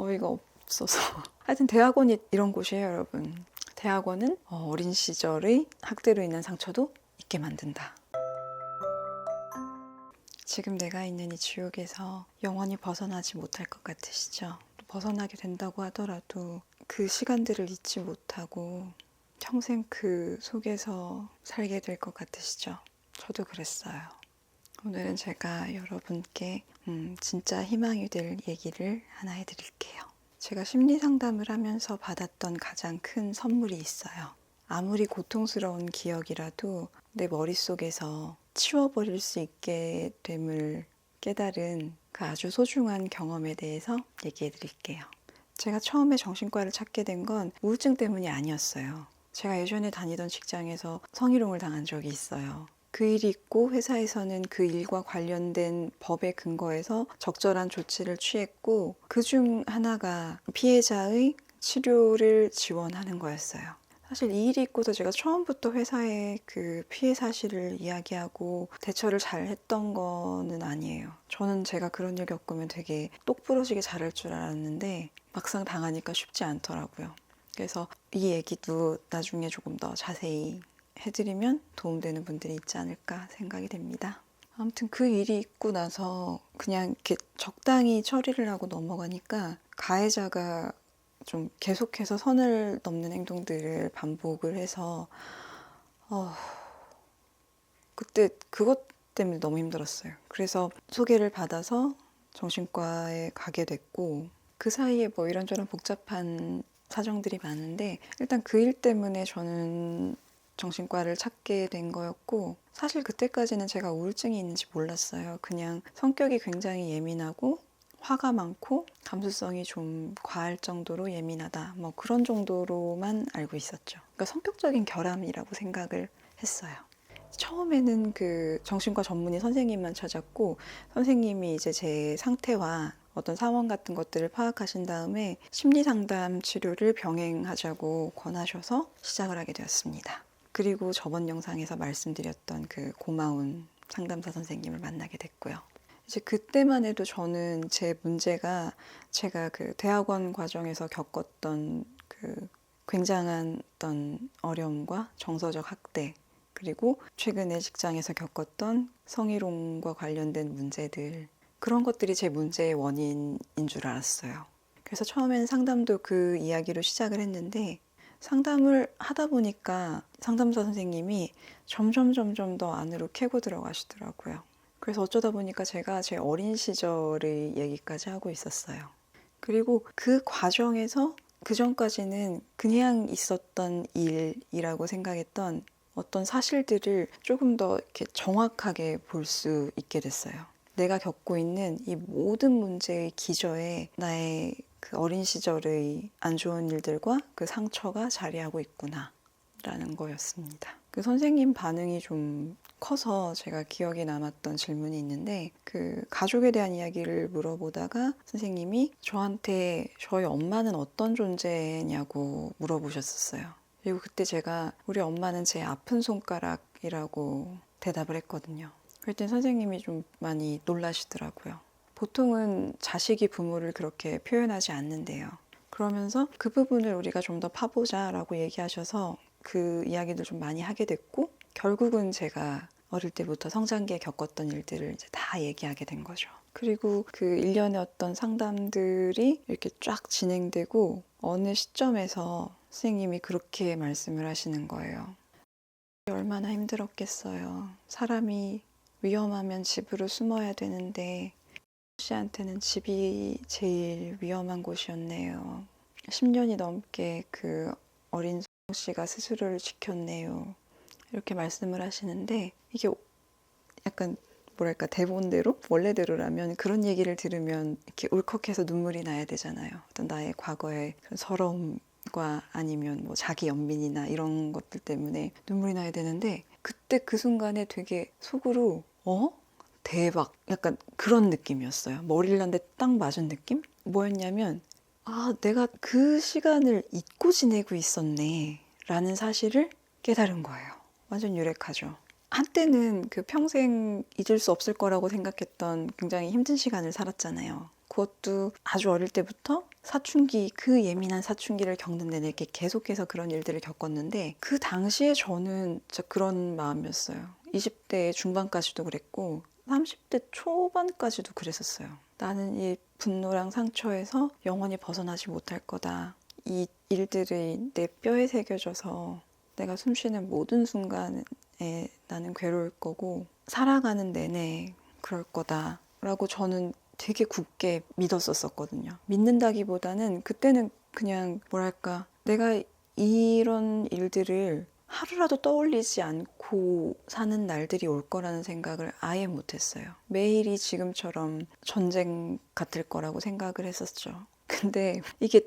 어이가 없어서 하여튼 대학원이 이런 곳이에요, 여러분. 대학원은 어린 시절의 학대로 인한 상처도 잊게 만든다. 지금 내가 있는 이 지옥에서 영원히 벗어나지 못할 것 같으시죠? 벗어나게 된다고 하더라도 그 시간들을 잊지 못하고 평생 그 속에서 살게 될 것 같으시죠? 저도 그랬어요. 오늘은 제가 여러분께 진짜 희망이 될 얘기를 하나 해드릴게요. 제가 심리 상담을 하면서 받았던 가장 큰 선물이 있어요. 아무리 고통스러운 기억이라도 내 머릿속에서 치워버릴 수 있게 됨을 깨달은 그 아주 소중한 경험에 대해서 얘기해 드릴게요. 제가 처음에 정신과를 찾게 된 건 우울증 때문이 아니었어요. 제가 예전에 다니던 직장에서 성희롱을 당한 적이 있어요. 그 일이 있고 회사에서는 그 일과 관련된 법에 근거해서 적절한 조치를 취했고 그중 하나가 피해자의 치료를 지원하는 거였어요. 사실 이 일이 있고서 제가 처음부터 회사에 그 피해 사실을 이야기하고 대처를 잘 했던 거는 아니에요. 저는 제가 그런 일 겪으면 되게 똑부러지게 잘할 줄 알았는데 막상 당하니까 쉽지 않더라고요. 그래서 이 얘기도 나중에 조금 더 자세히 해드리면 도움되는 분들이 있지 않을까 생각이 됩니다. 아무튼 그 일이 있고 나서 그냥 이렇게 적당히 처리를 하고 넘어가니까 가해자가 좀 계속해서 선을 넘는 행동들을 반복을 해서 그때 그것 때문에 너무 힘들었어요. 그래서 소개를 받아서 정신과에 가게 됐고 그 사이에 뭐 이런저런 복잡한 사정들이 많은데 일단 그 일 때문에 저는 정신과를 찾게 된 거였고 사실 그때까지는 제가 우울증이 있는지 몰랐어요. 그냥 성격이 굉장히 예민하고 화가 많고 감수성이 좀 과할 정도로 예민하다 뭐 그런 정도로만 알고 있었죠. 그러니까 성격적인 결함이라고 생각을 했어요. 처음에는 그 정신과 전문의 선생님만 찾았고 선생님이 이제 제 상태와 어떤 상황 같은 것들을 파악하신 다음에 심리상담 치료를 병행하자고 권하셔서 시작을 하게 되었습니다. 그리고 저번 영상에서 말씀드렸던 그 고마운 상담사 선생님을 만나게 됐고요. 이제 그때만 해도 저는 제 문제가 제가 그 대학원 과정에서 겪었던 그 굉장한 어떤 어려움과 정서적 학대 그리고 최근에 직장에서 겪었던 성희롱과 관련된 문제들 그런 것들이 제 문제의 원인인 줄 알았어요. 그래서 처음에는 상담도 그 이야기로 시작을 했는데 상담을 하다 보니까 상담사 선생님이 점점 더 안으로 캐고 들어가시더라고요. 그래서 어쩌다 보니까 제가 제 어린 시절의 얘기까지 하고 있었어요. 그리고 그 과정에서 그 전까지는 그냥 있었던 일이라고 생각했던 어떤 사실들을 조금 더 이렇게 정확하게 볼 수 있게 됐어요. 내가 겪고 있는 이 모든 문제의 기저에 나의 그 어린 시절의 안 좋은 일들과 그 상처가 자리하고 있구나 라는 거였습니다. 그 선생님 반응이 좀 커서 제가 기억에 남았던 질문이 있는데 그 가족에 대한 이야기를 물어보다가 선생님이 저한테 저희 엄마는 어떤 존재냐고 물어보셨었어요. 그리고 그때 제가 우리 엄마는 제 아픈 손가락이라고 대답을 했거든요. 그랬더니 선생님이 좀 많이 놀라시더라고요. 보통은 자식이 부모를 그렇게 표현하지 않는데요. 그러면서 그 부분을 우리가 좀 더 파보자라고 얘기하셔서 그 이야기들 좀 많이 하게 됐고 결국은 제가 어릴 때부터 성장기에 겪었던 일들을 이제 다 얘기하게 된 거죠. 그리고 그 일련의 어떤 상담들이 이렇게 쫙 진행되고 어느 시점에서 선생님이 그렇게 말씀을 하시는 거예요. 얼마나 힘들었겠어요. 사람이 위험하면 집으로 숨어야 되는데 씨한테는 집이 제일 위험한 곳이었네요. 10년이 넘게 그 어린 씨가 스스로를 지켰네요. 이렇게 말씀을 하시는데 이게 약간 뭐랄까 대본대로 원래대로라면 그런 얘기를 들으면 이렇게 울컥해서 눈물이 나야 되잖아요. 어떤 나의 과거의 그런 서러움과 아니면 뭐 자기 연민이나 이런 것들 때문에 눈물이 나야 되는데 그때 그 순간에 되게 속으로 대박 약간 그런 느낌이었어요. 머리를 한 대 딱 맞은 느낌? 뭐였냐면 내가 그 시간을 잊고 지내고 있었네 라는 사실을 깨달은 거예요. 완전 유레카죠. 한때는 그 평생 잊을 수 없을 거라고 생각했던 굉장히 힘든 시간을 살았잖아요. 그것도 아주 어릴 때부터 사춘기, 그 예민한 사춘기를 겪는 내내 이렇게 계속해서 그런 일들을 겪었는데 그 당시에 저는 진짜 그런 마음이었어요. 20대 중반까지도 그랬고 30대 초반까지도 그랬었어요. 나는 이 분노랑 상처에서 영원히 벗어나지 못할 거다. 이 일들이 내 뼈에 새겨져서 내가 숨쉬는 모든 순간에 나는 괴로울 거고 살아가는 내내 그럴 거다라고 저는 되게 굳게 믿었었거든요. 믿는다기보다는 그때는 그냥 뭐랄까 내가 이런 일들을 하루라도 떠올리지 않고 사는 날들이 올 거라는 생각을 아예 못했어요. 매일이 지금처럼 전쟁 같을 거라고 생각을 했었죠. 근데 이게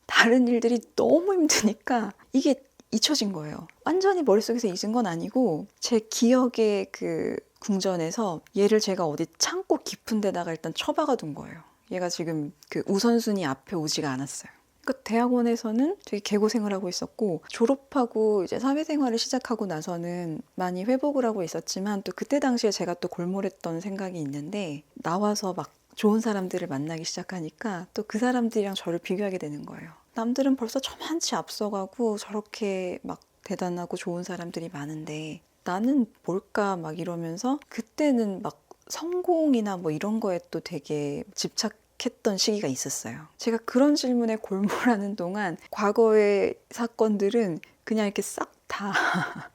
다른 일들이 너무 힘드니까 이게 잊혀진 거예요. 완전히 머릿속에서 잊은 건 아니고 제 기억의 그 궁전에서 얘를 제가 어디 창고 깊은 데다가 일단 처박아 둔 거예요. 얘가 지금 그 우선순위 앞에 오지가 않았어요. 그러니까 대학원에서는 되게 개고생을 하고 있었고 졸업하고 이제 사회생활을 시작하고 나서는 많이 회복을 하고 있었지만 또 그때 당시에 제가 또 골몰했던 생각이 있는데 나와서 막 좋은 사람들을 만나기 시작하니까 또 그 사람들이랑 저를 비교하게 되는 거예요. 남들은 벌써 저만치 앞서가고 저렇게 막 대단하고 좋은 사람들이 많은데 나는 뭘까 막 이러면서 그때는 막 성공이나 뭐 이런 거에 또 되게 집착했던 시기가 있었어요. 제가 그런 질문에 골몰하는 동안 과거의 사건들은 그냥 이렇게 싹 다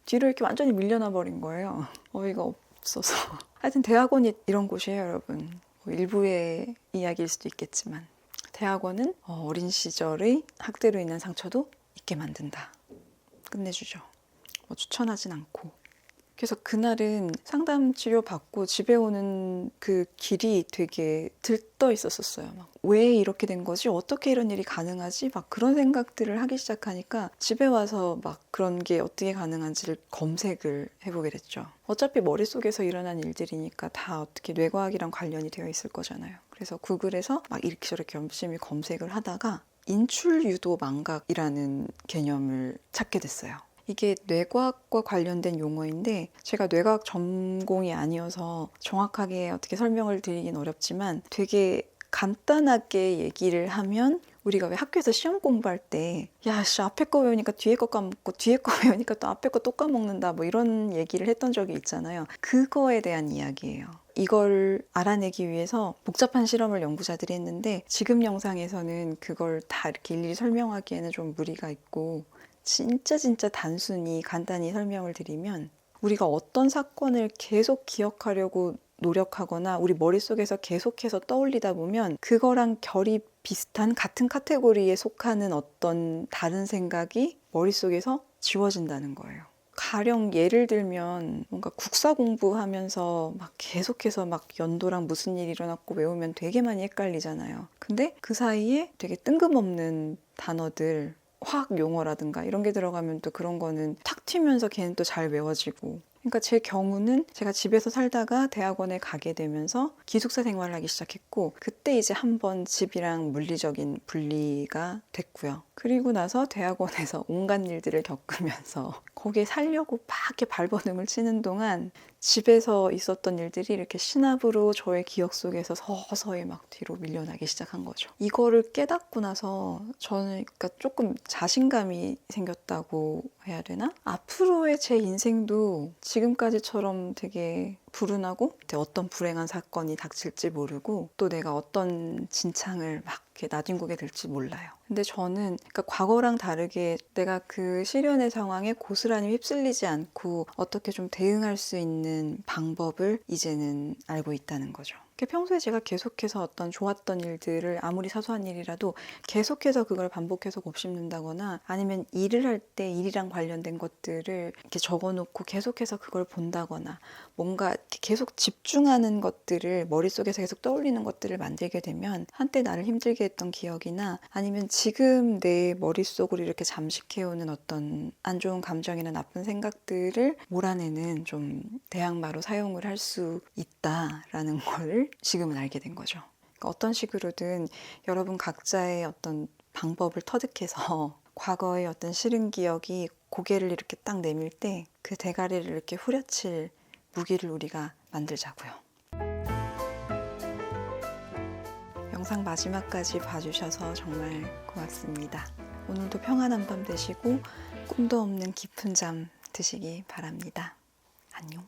뒤로 이렇게 완전히 밀려나 버린 거예요. 어이가 없어서. 하여튼 대학원이 이런 곳이에요, 여러분. 뭐 일부의 이야기일 수도 있겠지만 대학원은 어린 시절의 학대로 인한 상처도 잊게 만든다. 끝내주죠. 뭐 추천하진 않고. 그래서 그날은 상담 치료 받고 집에 오는 그 길이 되게 들떠 있었어요. 막 왜 이렇게 된 거지? 어떻게 이런 일이 가능하지? 막 그런 생각들을 하기 시작하니까 집에 와서 막 그런 게 어떻게 가능한지를 검색을 해보게 됐죠. 어차피 머릿속에서 일어난 일들이니까 다 어떻게 뇌과학이랑 관련이 되어 있을 거잖아요. 그래서 구글에서 막 이렇게 저렇게 열심히 검색을 하다가 인출유도 망각이라는 개념을 찾게 됐어요. 이게 뇌과학과 관련된 용어인데 제가 뇌과학 전공이 아니어서 정확하게 어떻게 설명을 드리긴 어렵지만 되게 간단하게 얘기를 하면 우리가 왜 학교에서 시험 공부할 때 야, 씨, 앞에 거 외우니까 뒤에 거 까먹고 뒤에 거 외우니까 또 앞에 거 또 까먹는다 뭐 이런 얘기를 했던 적이 있잖아요. 그거에 대한 이야기예요. 이걸 알아내기 위해서 복잡한 실험을 연구자들이 했는데 지금 영상에서는 그걸 다 이렇게 일일이 설명하기에는 좀 무리가 있고 진짜 단순히 간단히 설명을 드리면 우리가 어떤 사건을 계속 기억하려고 노력하거나 우리 머릿속에서 계속해서 떠올리다 보면 그거랑 결이 비슷한 같은 카테고리에 속하는 어떤 다른 생각이 머릿속에서 지워진다는 거예요. 가령 예를 들면 뭔가 국사 공부하면서 막 계속해서 막 연도랑 무슨 일이 일어났고 외우면 되게 많이 헷갈리잖아요. 근데 그 사이에 되게 뜬금없는 단어들 화학 용어라든가 이런 게 들어가면 또 그런 거는 탁 튀면서 걔는 또 잘 외워지고. 그러니까 제 경우는 제가 집에서 살다가 대학원에 가게 되면서 기숙사 생활을 하기 시작했고 그때 이제 한번 집이랑 물리적인 분리가 됐고요. 그리고 나서 대학원에서 온갖 일들을 겪으면서 거기에 살려고 막 이렇게 발버둥을 치는 동안 집에서 있었던 일들이 이렇게 신압으로 저의 기억 속에서 서서히 막 뒤로 밀려나기 시작한 거죠. 이거를 깨닫고 나서 저는 그러니까 조금 자신감이 생겼다고 해야 되나? 앞으로의 제 인생도 지금까지처럼 되게 불운하고 어떤 불행한 사건이 닥칠지 모르고 또 내가 어떤 진창을 막 이렇게 나뒹구게 될지 몰라요. 근데 저는 그러니까 과거랑 다르게 내가 그 시련의 상황에 고스란히 휩쓸리지 않고 어떻게 좀 대응할 수 있는 방법을 이제는 알고 있다는 거죠. 평소에 제가 계속해서 어떤 좋았던 일들을 아무리 사소한 일이라도 계속해서 그걸 반복해서 곱씹는다거나 아니면 일을 할 때 일이랑 관련된 것들을 이렇게 적어놓고 계속해서 그걸 본다거나 뭔가 이렇게 계속 집중하는 것들을 머릿속에서 계속 떠올리는 것들을 만들게 되면 한때 나를 힘들게 했던 기억이나 아니면 지금 내 머릿속으로 이렇게 잠식해오는 어떤 안 좋은 감정이나 나쁜 생각들을 몰아내는 좀 대항마로 사용을 할 수 있다라는 걸 지금은 알게 된 거죠. 그러니까 어떤 식으로든 여러분 각자의 어떤 방법을 터득해서 과거의 어떤 싫은 기억이 고개를 이렇게 딱 내밀 때 그 대가리를 이렇게 후려칠 무기를 우리가 만들자고요. 영상 마지막까지 봐주셔서 정말 고맙습니다. 오늘도 평안한 밤 되시고 꿈도 없는 깊은 잠 드시기 바랍니다. 안녕.